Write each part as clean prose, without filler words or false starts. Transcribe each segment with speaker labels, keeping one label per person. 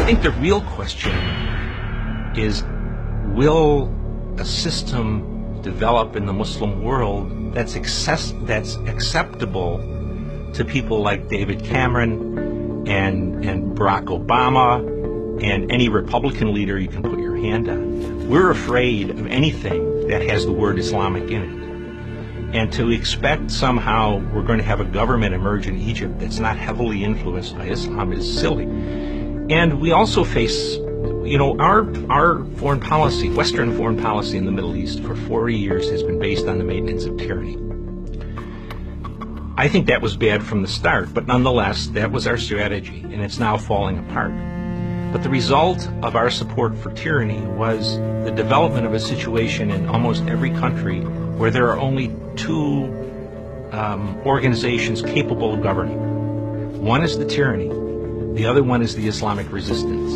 Speaker 1: think the real question is, will a system develop in the Muslim world that's acceptable to people like David Cameron and Barack Obama and any Republican leader you can put your hand on? We're afraid of anything that has the word Islamic in it. And to expect somehow we're going to have a government emerge in Egypt that's not heavily influenced by Islam is silly. And we also face, our foreign policy, Western foreign policy in the Middle East for 40 years has been based on the maintenance of tyranny. I think that was bad from the start, but nonetheless, that was our strategy, and it's now falling apart. But the result of our support for tyranny was the development of a situation in almost every country where there are only two organizations capable of governing. One is the tyranny, the other one is the Islamic resistance.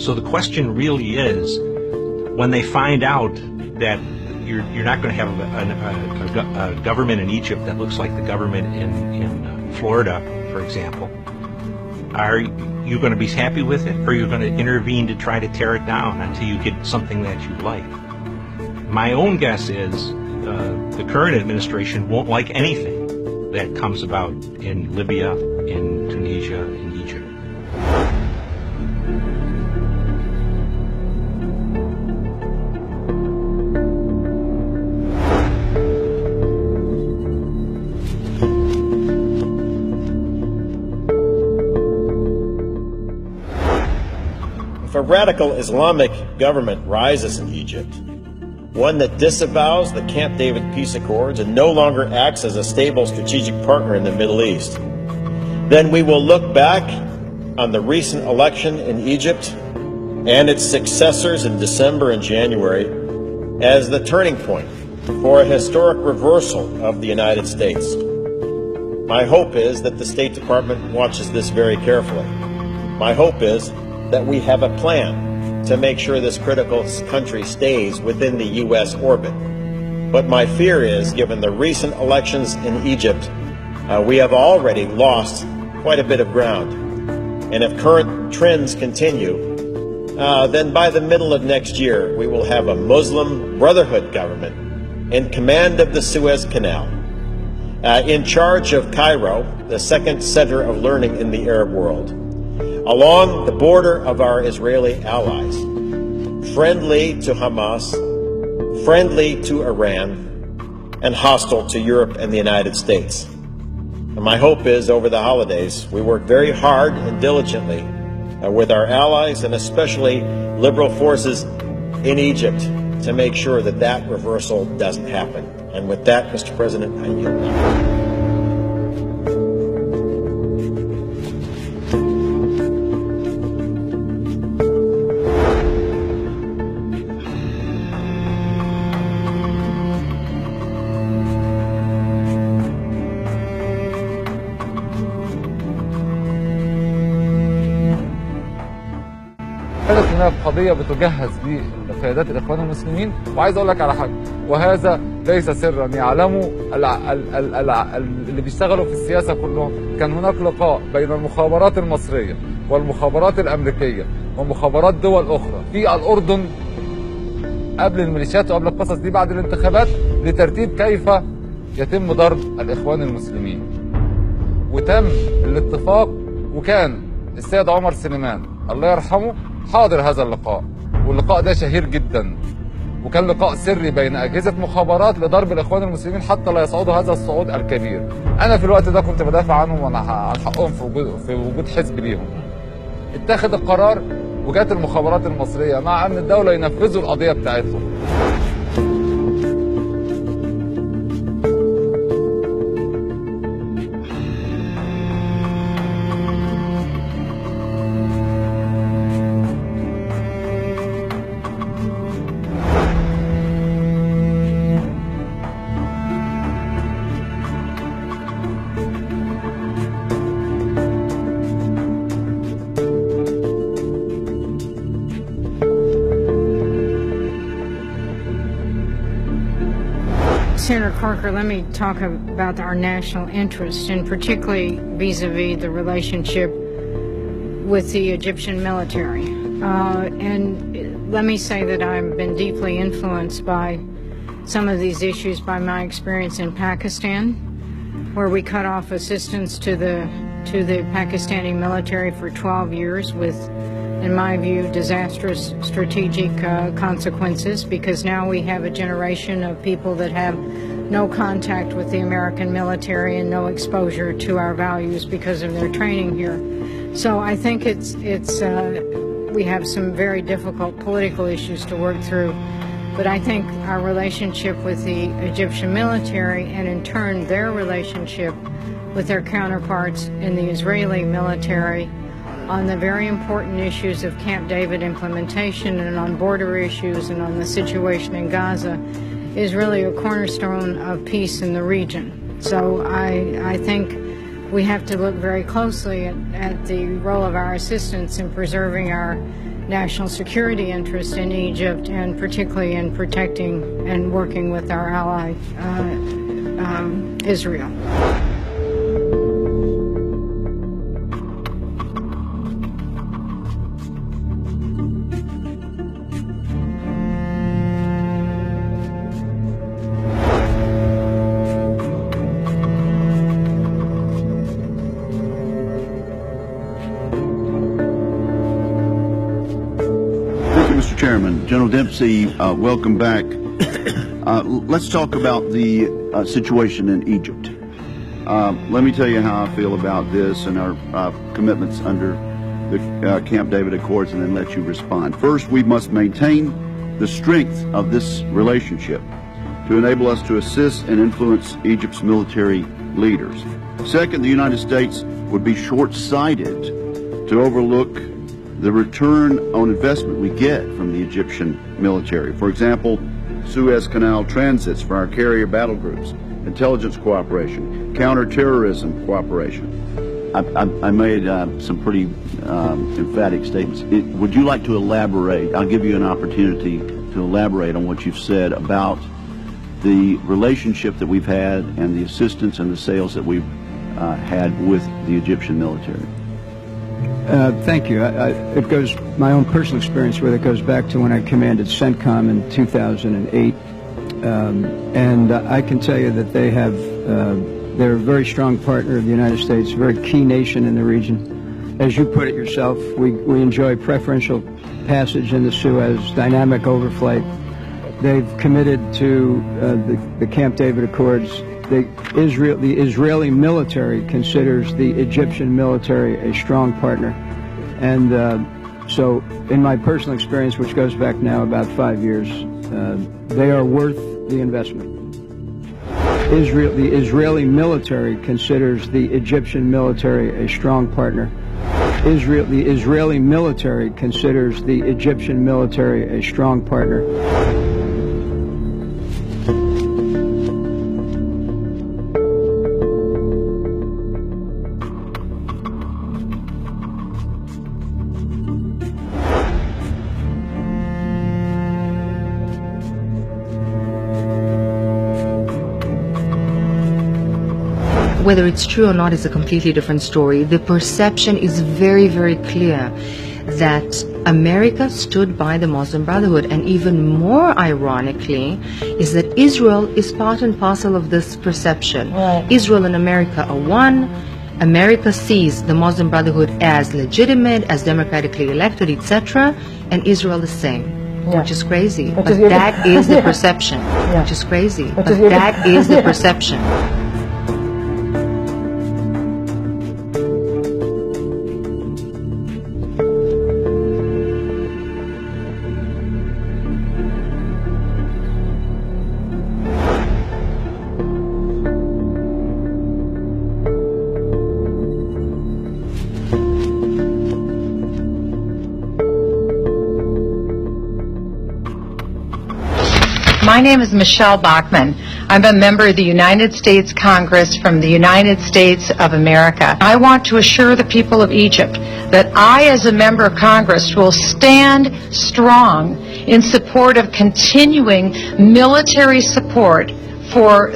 Speaker 1: So the question really is, when they find out that you're not going to have a government in Egypt that looks like the government in Florida, for example, are you going to be happy with it, or are you going to intervene to try to tear it down until you get something that you like? My own guess is the current administration won't like anything that comes about in Libya, in Tunisia, in Egypt.
Speaker 2: If a radical Islamic government rises in Egypt, one that disavows the Camp David peace accords and no longer acts as a stable strategic partner in the Middle East, then we will look back on the recent election in Egypt and its successors in December and January as the turning point for a historic reversal of the United States. My hope is that the State Department watches this very carefully. My hope is that we have a plan to make sure this critical country stays within the U.S. orbit. But my fear is, given the recent elections in Egypt, we have already lost quite a bit of ground. And if current trends continue, then by the middle of next year, we will have a Muslim Brotherhood government in command of the Suez Canal, in charge of Cairo, the second center of learning in the Arab world, along the border of our Israeli allies, friendly to Hamas, friendly to Iran, and hostile to Europe and the United States. And my hope is, over the holidays, we work very hard and diligently with our allies and especially liberal forces in Egypt to make sure that that reversal doesn't happen. And with that, Mr. President, I yield now.
Speaker 3: كانت هناك قضية بتجهز لقيادات الإخوان المسلمين، وعايز أقول لك على حاجة، وهذا ليس سرا يعلمه اللي بيشتغلوا في السياسة كلهم. كان هناك لقاء بين المخابرات المصرية والمخابرات الأمريكية ومخابرات دول أخرى في الأردن قبل الميليشيات وقبل القصص دي بعد الانتخابات لترتيب كيف يتم ضرب الإخوان المسلمين. وتم الاتفاق، وكان السيد عمر سليمان الله يرحمه حاضر هذا اللقاء، واللقاء ده شهير جدا، وكان لقاء سري بين أجهزة مخابرات لضرب الإخوان المسلمين حتى لا يصعدوا هذا الصعود الكبير. أنا في الوقت ده كنت بدافع عنهم عن حقهم في وجود حزب ليهم. اتخذ القرار وجات المخابرات المصرية مع أمن الدولة ينفذوا القضية بتاعتهم.
Speaker 4: Senator Parker, let me talk about our national interest, and particularly vis-a-vis the relationship with the Egyptian military. And let me say that I've been deeply influenced by some of these issues by my experience in Pakistan, where we cut off assistance to the Pakistani military for 12 years with, in my view, disastrous strategic consequences, because now we have a generation of people that have no contact with the American military and no exposure to our values because of their training here. So I think we have some very difficult political issues to work through, but I think our relationship with the Egyptian military, and in turn their relationship with their counterparts in the Israeli military on the very important issues of Camp David implementation and on border issues and on the situation in Gaza is really a cornerstone of peace in the region. So I think we have to look very closely at the role of our assistance in preserving our national security interest in Egypt, and particularly in protecting and working with our ally, Israel.
Speaker 5: Mr. Chairman, General Dempsey, welcome back. Let's talk about the situation in Egypt. Let me tell you how I feel about this and our commitments under the Camp David Accords, and then let you respond. First, we must maintain the strength of this relationship to enable us to assist and influence Egypt's military leaders. Second, the United States would be short-sighted to overlook the return on investment we get from the Egyptian military. For example, Suez Canal transits for our carrier battle groups, intelligence cooperation, counterterrorism cooperation. I made some pretty emphatic statements. Would you like to elaborate? I'll give you an opportunity to elaborate on what you've said about the relationship that we've had and the assistance and the sales that we've had with the Egyptian military.
Speaker 6: Thank you. It goes, my own personal experience with it goes back to when I commanded CENTCOM in 2008. And I can tell you that they're a very strong partner of the United States, a very key nation in the region. As you put it yourself, we enjoy preferential passage in the Suez, dynamic overflight. They've committed to the Camp David Accords. The Israeli military considers the Egyptian military a strong partner. And so in my personal experience, which goes back now about 5 years, they are worth the investment. The Israeli military considers the Egyptian military a strong partner. The Israeli military considers the Egyptian military a strong partner.
Speaker 7: Whether it's true or not is a completely different story. The perception is very, very clear that America stood by the Muslim Brotherhood, and even more ironically is that Israel is part and parcel of this perception. Right. Israel and America are one. America sees the Muslim Brotherhood as legitimate, as democratically elected, etc., and Israel the same. Yeah. Which is crazy, but that is the perception. Yeah. Which is crazy, but that is the perception.
Speaker 8: My name is Michelle Bachmann. I'm a member of the United States Congress from the United States of America. I want to assure the people of Egypt that I, as a member of Congress, will stand strong in support of continuing military support for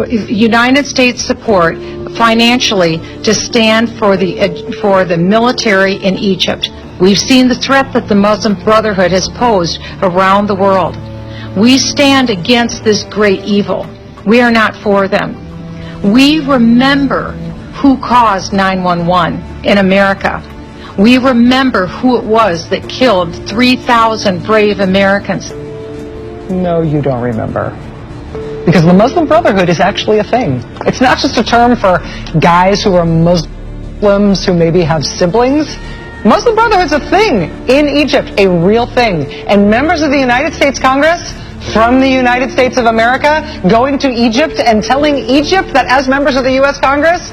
Speaker 8: United States support financially to stand for the military in Egypt. We've seen the threat that the Muslim Brotherhood has posed around the world. We stand against this great evil. We are not for them. We remember who caused 9/11 in America. We remember who it was that killed 3,000 brave Americans.
Speaker 9: No, you don't remember. Because the Muslim Brotherhood is actually a thing. It's not just a term for guys who are Muslims who maybe have siblings. Muslim Brotherhood's a thing in Egypt, a real thing. And members of the United States Congress from the United States of America going to Egypt and telling Egypt that as members of the U.S. Congress,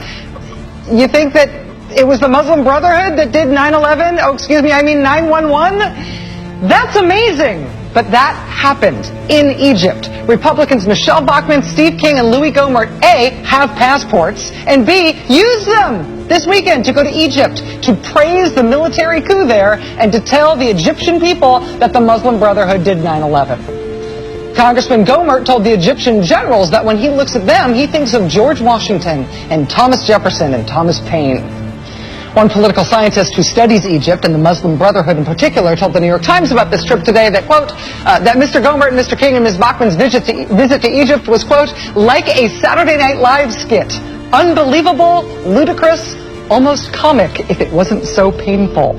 Speaker 9: you think that it was the Muslim Brotherhood that did 9/11? Oh, excuse me, I mean 9/11? That's amazing. But that happened in Egypt. Republicans Michelle Bachmann, Steve King, and Louis Gohmert, A, have passports, and B, use them this weekend to go to Egypt to praise the military coup there and to tell the Egyptian people that the Muslim Brotherhood did 9/11. Congressman Gohmert told the Egyptian generals that when he looks at them, he thinks of George Washington and Thomas Jefferson and Thomas Paine. One political scientist who studies Egypt and the Muslim Brotherhood in particular told the New York Times about this trip today that, quote, that Mr. Gohmert and Mr. King and Ms. Bachmann's visit to Egypt was, quote, like a Saturday Night Live skit. Unbelievable, ludicrous, almost comic if it wasn't so painful.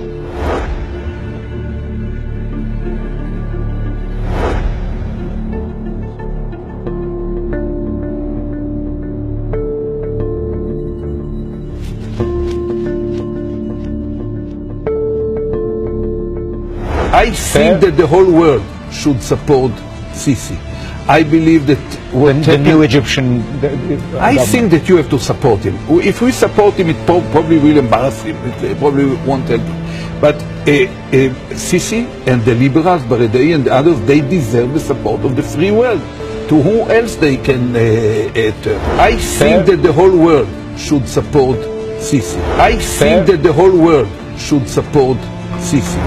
Speaker 10: I think that the whole world should support Sisi. I believe that
Speaker 11: the new Egyptian
Speaker 10: I think that you have to support him. If we support him, it probably will embarrass him. It probably won't help him. But Sisi and the liberals, Baradei and the others, they deserve the support of the free world. To who else they can turn? I think that the whole world should support Sisi. I think that the whole world should support Sisi.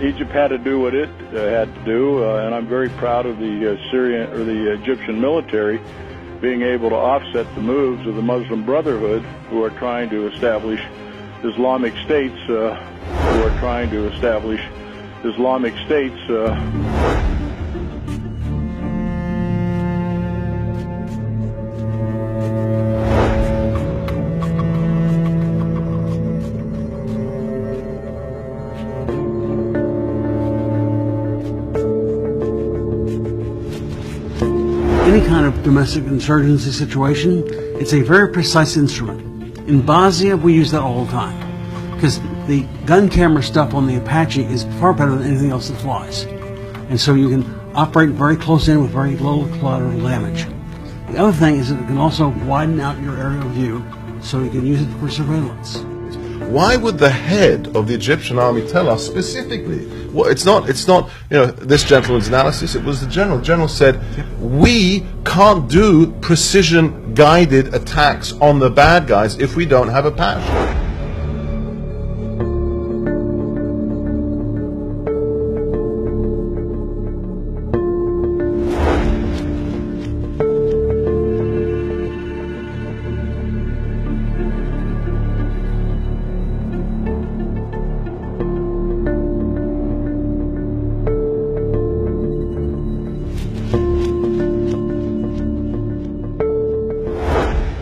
Speaker 12: Egypt had to do what it had to do, and I'm very proud of the Syrian or the Egyptian military being able to offset the moves of the Muslim Brotherhood, who are trying to establish Islamic states.
Speaker 13: Any kind of domestic insurgency situation, it's a very precise instrument. In Bosnia, we use that all the time because the gun camera stuff on the Apache is far better than anything else that flies. And so you can operate very close in with very little collateral damage. The other thing is that it can also widen out your area of view so you can use it for surveillance.
Speaker 14: Why would the head of the Egyptian army tell us specifically? Well, it's not, this gentleman's analysis, it was the general. The general said, we can't do precision-guided attacks on the bad guys if we don't have a patch.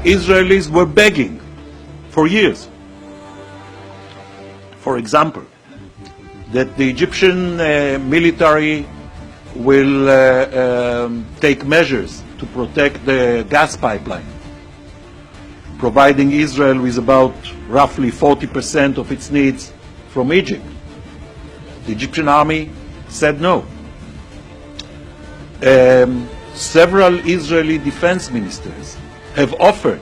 Speaker 15: Israelis were begging for years, for example, that the Egyptian military will take measures to protect the gas pipeline, providing Israel with about roughly 40% of its needs from Egypt. The Egyptian army said no. Several Israeli defense ministers have offered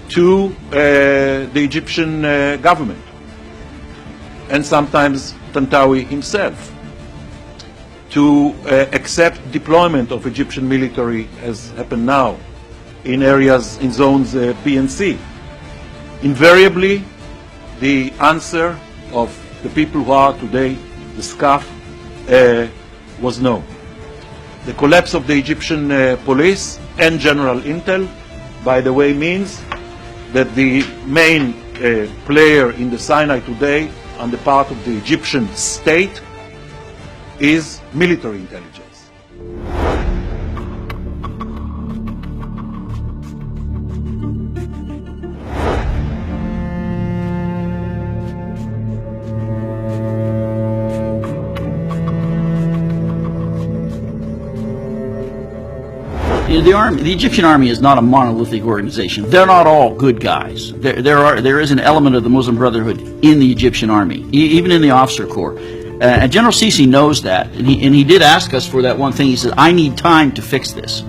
Speaker 15: to the Egyptian government, and sometimes Tantawi himself, to accept deployment of Egyptian military, as happened now, in areas in zones B and C. Invariably, the answer of the people who are today the SCAF was no. The collapse of the Egyptian police and General Intel, by the way, means that the main player in the Sinai today on the part of the Egyptian state is military intelligence.
Speaker 16: The Egyptian army is not a monolithic organization. They're not all good guys. There is an element of the Muslim Brotherhood in the Egyptian army, even in the officer corps. And General Sisi knows that, and he did ask us for that one thing. He said, I need time to fix this.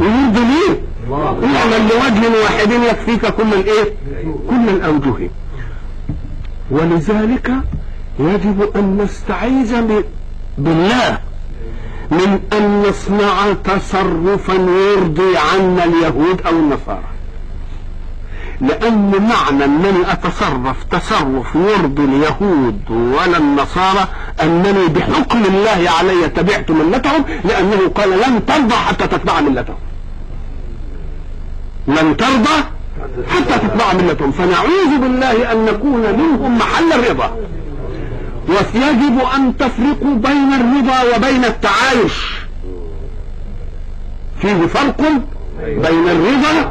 Speaker 17: يريد ليه؟ اعمل لوجه واحد يكفيك كل الايه؟ كل الاوجه. ولذلك يجب ان نستعيذ بالله من ان نصنع تصرفا يرضي عنا اليهود او النصارى، لان معنى انني اتصرف تصرف يرضي اليهود ولا النصارى انني بحكم الله علي تبعت ملتهم، لانه قال لن ترضى حتى تتبع ملتهم، لن ترضى حتى تتبع ملتهم. فنعوذ بالله ان نكون منهم محل الرضا. ويجب ان تفرقوا بين الرضا وبين التعايش، فيه فرق بين الرضا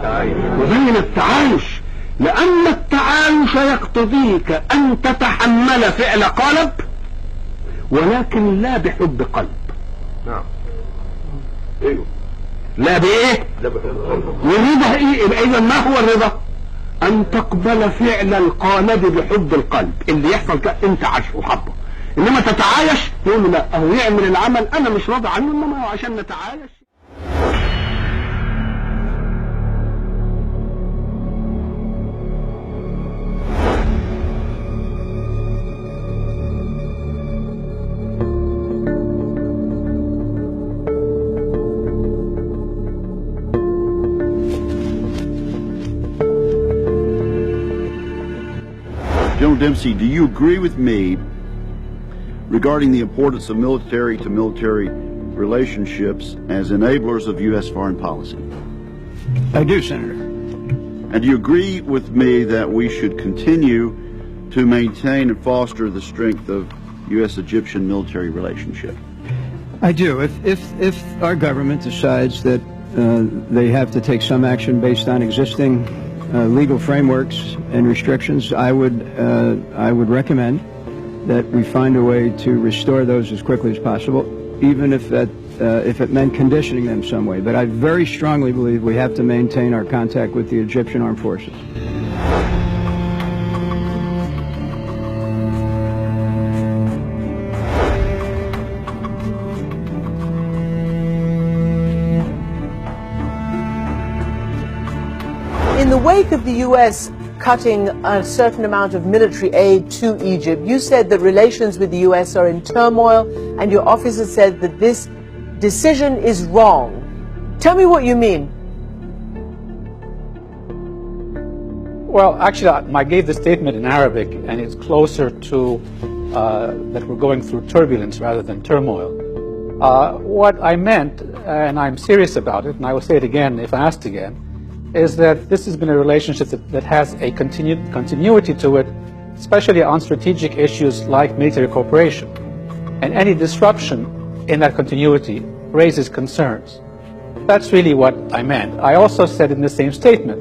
Speaker 17: وبين التعايش، لان التعايش يقتضيك ان تتحمل فعل قالب ولكن لا بحب قلب. نعم. لا بايه؟ والرضا ايه؟ اذا ما هو الرضا؟ ان تقبل فعل القالب بحب القلب، اللي يحصل انت عاشه وحبه، انما تتعايش تقول له لا اهو يعمل العمل انا مش راضي عنه، انما هو عشان نتعايش.
Speaker 5: General Dempsey, do you agree with me regarding the importance of military-to-military relationships as enablers of U.S. foreign policy?
Speaker 6: I do, Senator.
Speaker 5: And do you agree with me that we should continue to maintain and foster the strength of U.S.-Egyptian military relationship?
Speaker 6: I do. If our government decides that they have to take some action based on existing legal frameworks and restrictions, I would recommend that we find a way to restore those as quickly as possible, even if it meant conditioning them some way. But I very strongly believe we have to maintain our contact with the Egyptian Armed Forces.
Speaker 18: In the wake of the U.S. cutting a certain amount of military aid to Egypt, you said that relations with the U.S. are in turmoil, and your officer said that this decision is wrong. Tell me what you mean.
Speaker 19: Well, actually, I gave the statement in Arabic, and it's closer to that we're going through turbulence rather than turmoil. What I meant, and I'm serious about it, and I will say it again if asked again, is that this has been a relationship that has a continuity to it, especially on strategic issues like military cooperation. And any disruption in that continuity raises concerns. That's really what I meant. I also said in the same statement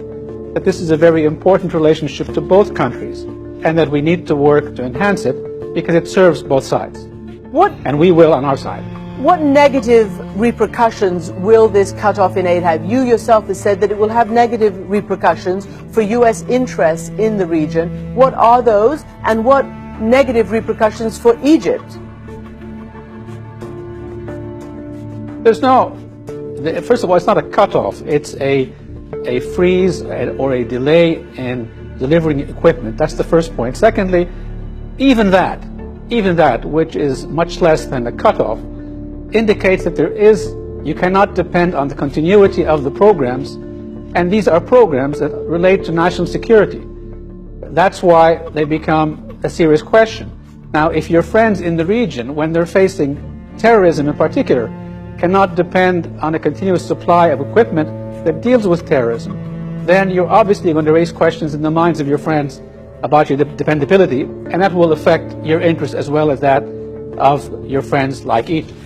Speaker 19: that this is a very important relationship to both countries and that we need to work to enhance it because it serves both sides. And we will on our side.
Speaker 18: What negative repercussions will this cutoff in aid have? You yourself have said that it will have negative repercussions for U.S. interests in the region. What are those, and what negative repercussions for Egypt?
Speaker 19: There's no, first of all, it's not a cutoff. It's a freeze or a delay in delivering equipment. That's the first point. Secondly, even that, which is much less than a cutoff, indicates that you cannot depend on the continuity of the programs, and these are programs that relate to national security. That's why they become a serious question. Now, if your friends in the region, when they're facing terrorism in particular, cannot depend on a continuous supply of equipment that deals with terrorism, then you're obviously going to raise questions in the minds of your friends about your dependability, and that will affect your interest as well as that of your friends like Egypt.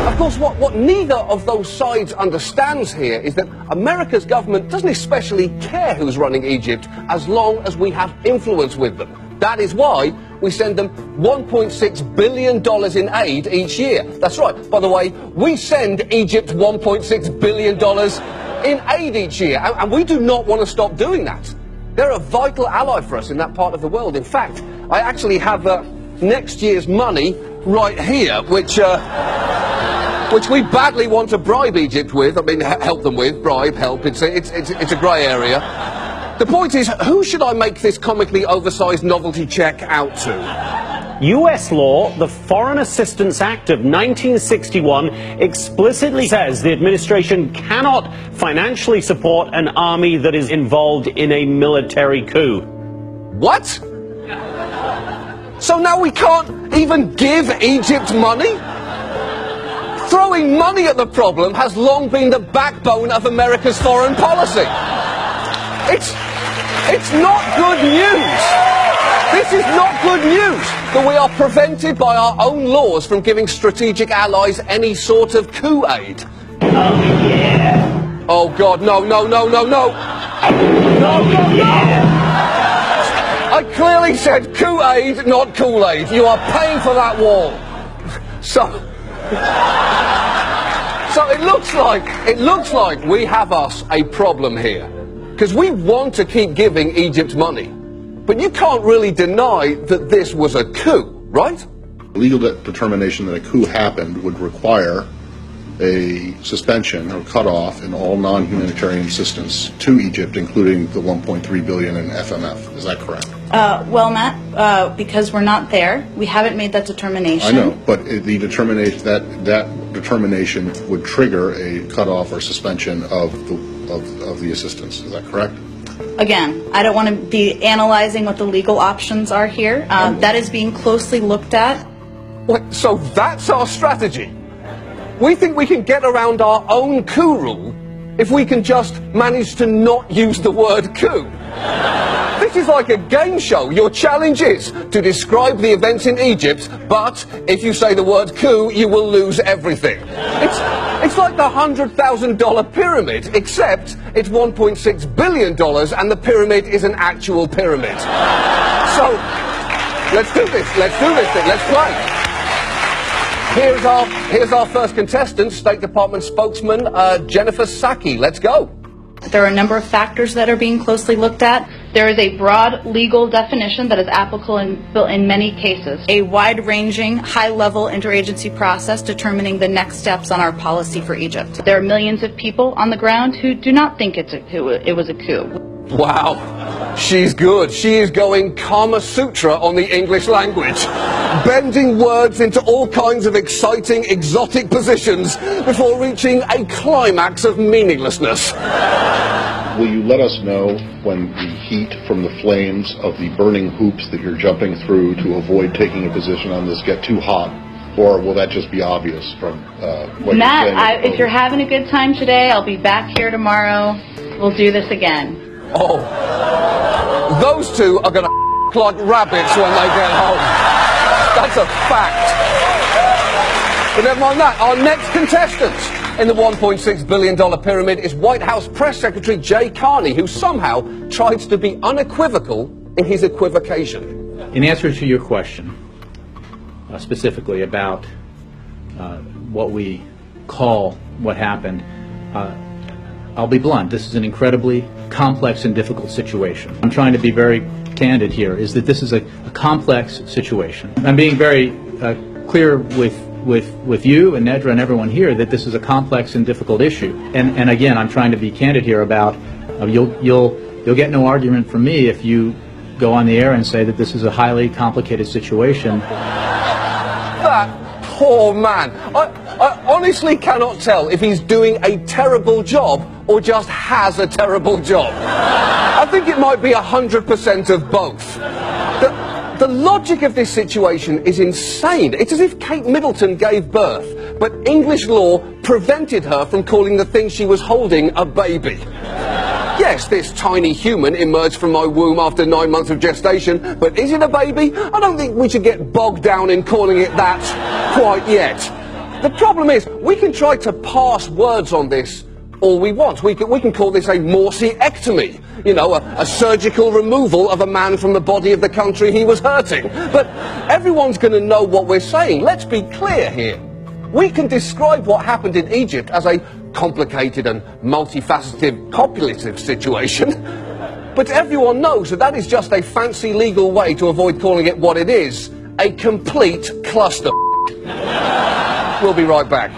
Speaker 20: Of course, what neither of those sides understands here is that America's government doesn't especially care who's running Egypt as long as we have influence with them. That is why we send them $1.6 billion in aid each year. That's right. By the way, we send Egypt $1.6 billion in aid each year, and we do not want to stop doing that. They're a vital ally for us in that part of the world. In fact, I actually have next year's money right here, which we badly want to bribe Egypt with. I mean, help them with, bribe, help. It's a grey area. The point is, who should I make this comically oversized novelty check out to?
Speaker 21: U.S. law, the Foreign Assistance Act of 1961, explicitly says the administration cannot financially support an army that is involved in a military coup.
Speaker 20: What? So now we can't even give Egypt money? Throwing money at the problem has long been the backbone of America's foreign policy. It's not good news. This is not good news that we are prevented by our own laws from giving strategic allies any sort of coup aid. Oh, yeah. Oh, God, no. I clearly said coup aid, not Kool-Aid. You are paying for that wall. So it looks like we have us a problem here. Because we want to keep giving Egypt money. But you can't really deny that this was a coup, right?
Speaker 22: Legal determination that a coup happened would require a suspension or cutoff in all non-humanitarian assistance to Egypt, including the $1.3 billion in FMF. Is that correct?
Speaker 23: Well, Matt, because we're not there, we haven't made that determination.
Speaker 22: I know, but the determination that determination would trigger a cutoff or suspension of the assistance. Is that correct?
Speaker 23: Again, I don't want to be analyzing what the legal options are here. That is being closely looked at.
Speaker 20: What, so that's our strategy? We think we can get around our own coup rule if we can just manage to not use the word coup. This is like a game show. Your challenge is to describe the events in Egypt, but if you say the word coup, you will lose everything. It's like the $100,000 pyramid, except it's $1.6 billion and the pyramid is an actual pyramid. So, let's do this. Let's do this thing. Let's play. Here's our first contestant, State Department spokesman Jennifer Psaki. Let's go.
Speaker 23: There are a number of factors that are being closely looked at. There is a broad legal definition that is applicable in many cases. A wide-ranging, high-level interagency process determining the next steps on our policy for Egypt. There are millions of people on the ground who do not think it was a coup.
Speaker 20: Wow, she's good. She is going Kama Sutra on the English language, bending words into all kinds of exciting, exotic positions before reaching a climax of meaninglessness.
Speaker 22: Will you let us know when the heat from the flames of the burning hoops that you're jumping through to avoid taking a position on this get too hot? Or will that just be obvious from what
Speaker 23: Matt,
Speaker 22: you're saying?
Speaker 23: if you're having a good time today, I'll be back here tomorrow. We'll do this again.
Speaker 20: Oh, those two are going to like rabbits when they get home. That's a fact. But never mind that. Our next contestant in the $1.6 billion pyramid is White House Press Secretary Jay Carney, who somehow tried to be unequivocal in his equivocation.
Speaker 1: In answer to your question, specifically about what we call what happened, I'll be blunt. This is an incredibly complex and difficult situation. I'm trying to be very candid here, is that this is a complex situation. I'm being very clear with you and Nedra and everyone here that this is a complex and difficult issue. And again, I'm trying to be candid here about you'll get no argument from me if you go on the air and say that this is a highly complicated situation.
Speaker 20: That poor man. I honestly cannot tell if he's doing a terrible job or just has a terrible job. I think it might be 100% of both. The logic of this situation is insane. It's as if Kate Middleton gave birth, but English law prevented her from calling the thing she was holding a baby. Yes, this tiny human emerged from my womb after 9 months of gestation, but is it a baby? I don't think we should get bogged down in calling it that quite yet. The problem is, we can try to parse words on this all we want. We can call this a Morsiectomy, you know, a surgical removal of a man from the body of the country he was hurting. But everyone's going to know what we're saying. Let's be clear here. We can describe what happened in Egypt as a complicated and multifaceted copulative situation, but everyone knows that that is just a fancy legal way to avoid calling it what it is, a complete cluster. We'll be right back.